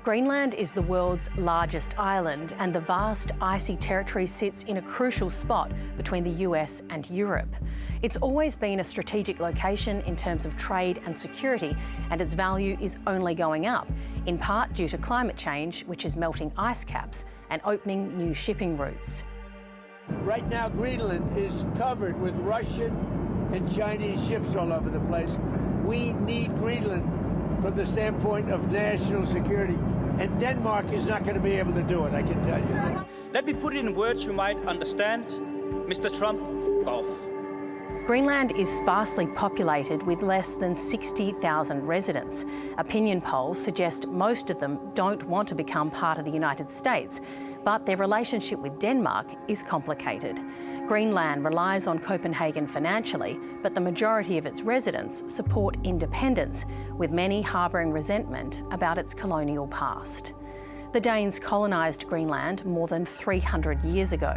Greenland is the world's largest island, and the vast icy territory sits in a crucial spot between the US and Europe. It's always been a strategic location in terms of trade and security, and its value is only going up, in part due to climate change, which is melting ice caps and opening new shipping routes. Right now, Greenland is covered with Russian and Chinese ships all over the place. We need Greenland from the standpoint of national security. And Denmark is not going to be able to do it, I can tell you. Let me put it in words you might understand. Mr. Trump, f*** off. Greenland is sparsely populated with less than 60,000 residents. Opinion polls suggest most of them don't want to become part of the United States, but their relationship with Denmark is complicated. Greenland relies on Copenhagen financially, but the majority of its residents support independence, with many harbouring resentment about its colonial past. The Danes colonised Greenland more than 300 years ago.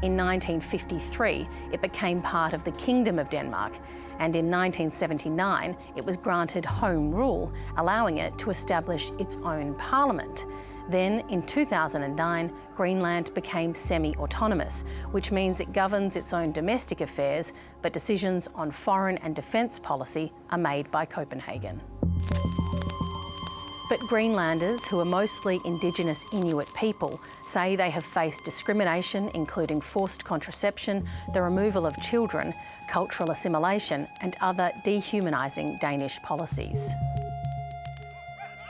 In 1953, it became part of the Kingdom of Denmark, and in 1979, it was granted home rule, allowing it to establish its own parliament. Then, in 2009, Greenland became semi-autonomous, which means it governs its own domestic affairs, but decisions on foreign and defence policy are made by Copenhagen. But Greenlanders, who are mostly indigenous Inuit people, say they have faced discrimination, including forced contraception, the removal of children, cultural assimilation, and other dehumanising Danish policies.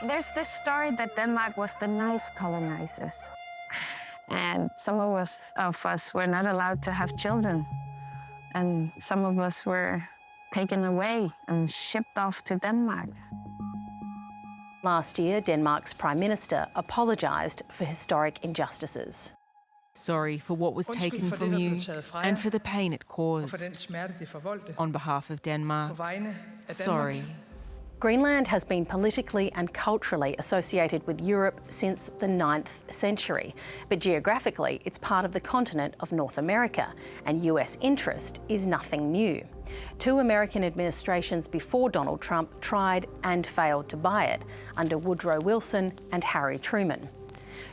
There's this story that Denmark was the nice colonizers, and some of us were not allowed to have children, and some of us were taken away and shipped off to Denmark. Last year, Denmark's Prime Minister apologised for historic injustices. Sorry for what was taken from you and for the pain it caused. On behalf of Denmark, sorry. Greenland has been politically and culturally associated with Europe since the 9th century, but geographically it's part of the continent of North America, and US interest is nothing new. 2 American administrations before Donald Trump tried and failed to buy it, under Woodrow Wilson and Harry Truman.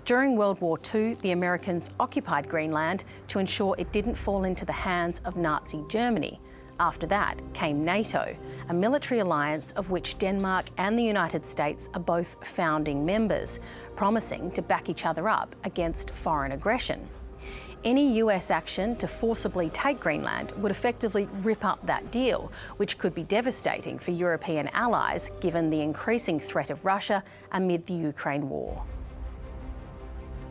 During World War II, the Americans occupied Greenland to ensure it didn't fall into the hands of Nazi Germany. After that came NATO, a military alliance of which Denmark and the United States are both founding members, promising to back each other up against foreign aggression. Any US action to forcibly take Greenland would effectively rip up that deal, which could be devastating for European allies given the increasing threat of Russia amid the Ukraine war.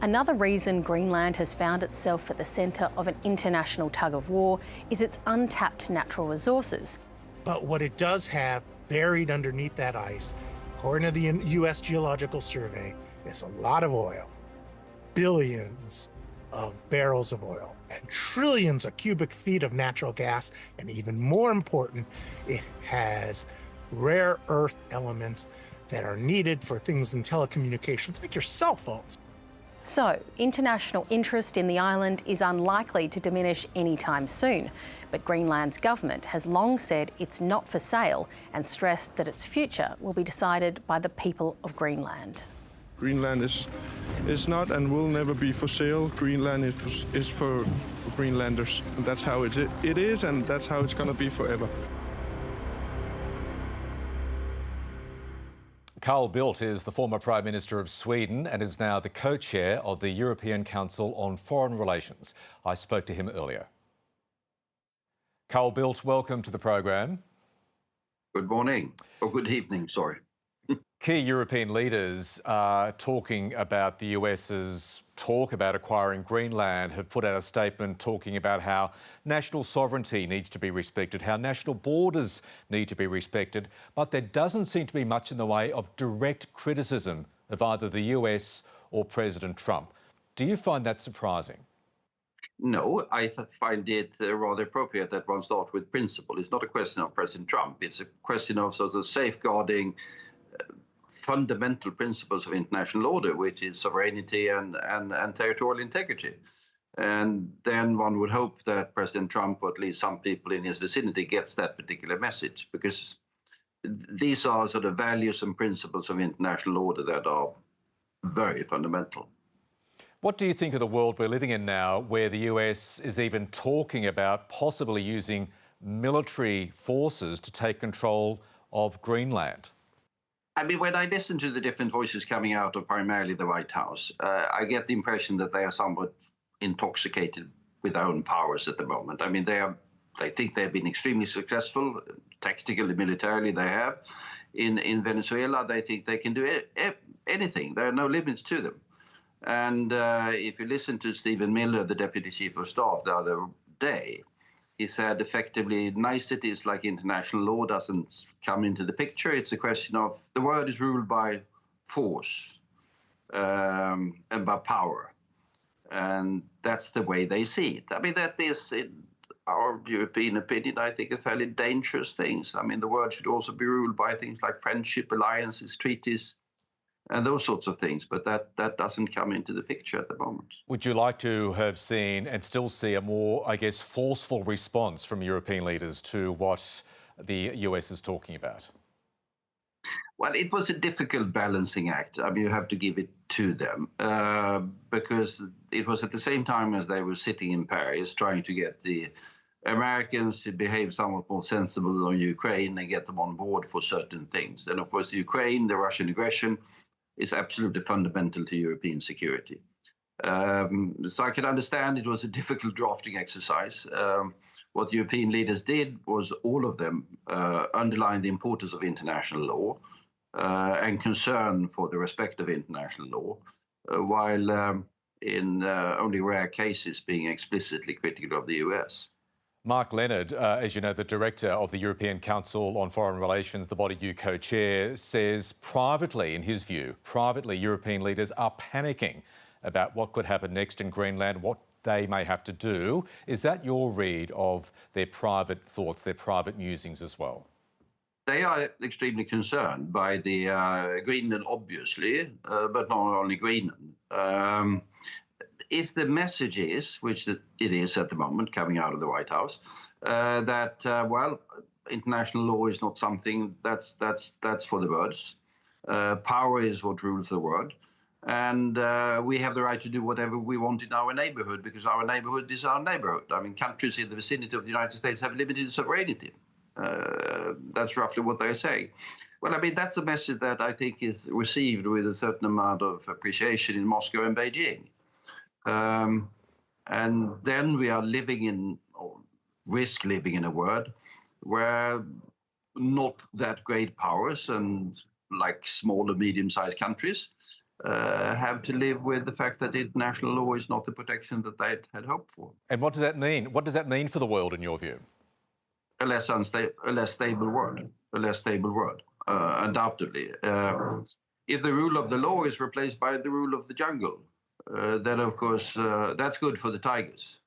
Another reason Greenland has found itself at the centre of an international tug-of-war is its untapped natural resources. But what it does have buried underneath that ice, according to the U.S. Geological Survey, is a lot of oil, billions of barrels of oil, and trillions of cubic feet of natural gas, and even more important, it has rare earth elements that are needed for things in telecommunications, like your cell phones. So, international interest in the island is unlikely to diminish anytime soon, but Greenland's government has long said it's not for sale and stressed that its future will be decided by the people of Greenland. Greenland is not and will never be for sale. Greenland is for Greenlanders. And that's how it is, and that's how it's going to be forever. Carl Bildt is the former Prime Minister of Sweden and is now the co-chair of the European Council on Foreign Relations. I spoke to him earlier. Carl Bildt, welcome to the program. Good morning, or good evening, sorry. Key European leaders talking about the US's talk about acquiring Greenland have put out a statement talking about how national sovereignty needs to be respected, how national borders need to be respected, but there doesn't seem to be much in the way of direct criticism of either the US or President Trump. Do you find that surprising? No, I find it rather appropriate that one starts with principle. It's not a question of President Trump. It's a question of sort of safeguarding fundamental principles of international order, which is sovereignty and territorial integrity. And then one would hope that President Trump, or at least some people in his vicinity, gets that particular message, because these are sort of values and principles of international order that are very fundamental. What do you think of the world we're living in now, where the US is even talking about possibly using military forces to take control of Greenland? I mean, when I listen to the different voices coming out of primarily the White House, I get the impression that they are somewhat intoxicated with their own powers at the moment. I mean, they think they've been extremely successful, tactically, militarily they have. In Venezuela, they think they can do anything. There are no limits to them. And if you listen to Stephen Miller, the Deputy Chief of Staff, the other day, he said effectively niceties like international law doesn't come into the picture. It's a question of the world is ruled by force and by power. And that's the way they see it. I mean, that is, in our European opinion, I think a fairly dangerous thing. I mean, the world should also be ruled by things like friendship, alliances, treaties, and those sorts of things, but that doesn't come into the picture at the moment. Would you like to have seen and still see a more, I guess, forceful response from European leaders to what the US is talking about? Well, it was a difficult balancing act. I mean, you have to give it to them, because it was at the same time as they were sitting in Paris trying to get the Americans to behave somewhat more sensible on Ukraine and get them on board for certain things. And of course, Ukraine, the Russian aggression, is absolutely fundamental to European security. So I can understand it was a difficult drafting exercise. What European leaders did was all of them underline the importance of international law and concern for the respect of international law, while in only rare cases being explicitly critical of the US. Mark Leonard, as you know, the director of the European Council on Foreign Relations, the body you co-chair, says privately, in his view, European leaders are panicking about what could happen next in Greenland, what they may have to do. Is that your read of their private thoughts, their private musings as well? They are extremely concerned by the Greenland, obviously, but not only Greenland. If the message is, which it is at the moment coming out of the White House, that, well, international law is not something that's for the birds. Power is what rules the world. And we have the right to do whatever we want in our neighborhood because our neighborhood is our neighborhood. I mean, countries in the vicinity of the United States have limited sovereignty. That's roughly what they're saying. Well, I mean, that's a message that I think is received with a certain amount of appreciation in Moscow and Beijing. And then we are living in, or risk living in a world where not that great powers and like small or medium-sized countries have to live with the fact that international law is not the protection that they had hoped for. And what does that mean? What does that mean for the world, in your view? A less stable world, undoubtedly. If the rule of the law is replaced by the rule of the jungle, then of course that's good for the tigers,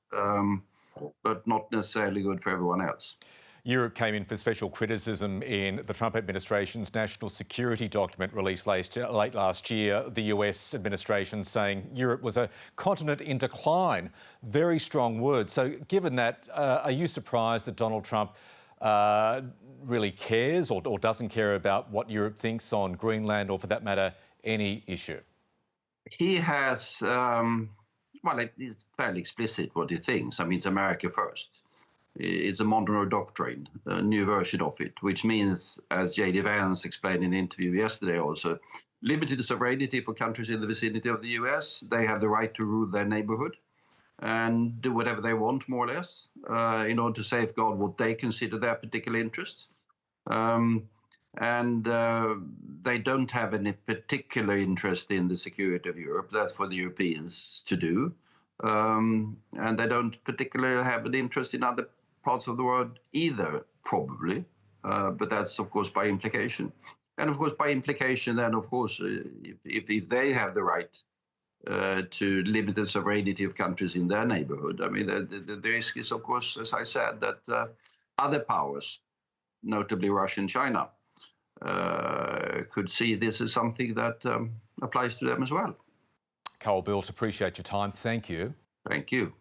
but not necessarily good for everyone else. Europe came in for special criticism in the Trump administration's national security document released late last year. The US administration saying Europe was a continent in decline. Very strong words. So given that, are you surprised that Donald Trump really cares or doesn't care about what Europe thinks on Greenland or, for that matter, any issue? He has, well, it's fairly explicit what he thinks. I mean, it's America first. It's a Monroe Doctrine, a new version of it, which means, as J.D. Vance explained in an interview yesterday also, limited sovereignty for countries in the vicinity of the US. They have the right to rule their neighborhood and do whatever they want, more or less, in order to safeguard what they consider their particular interests. And they don't have any particular interest in the security of Europe. That's for the Europeans to do. And they don't particularly have an interest in other parts of the world either, probably. But that's, of course, by implication. And, of course, by implication, then, of course, if they have the right to limit the sovereignty of countries in their neighborhood, I mean, the risk is, of course, as I said, that other powers, notably Russia and China, could see this as something that applies to them as well. Carl Bildt, appreciate your time. Thank you. Thank you.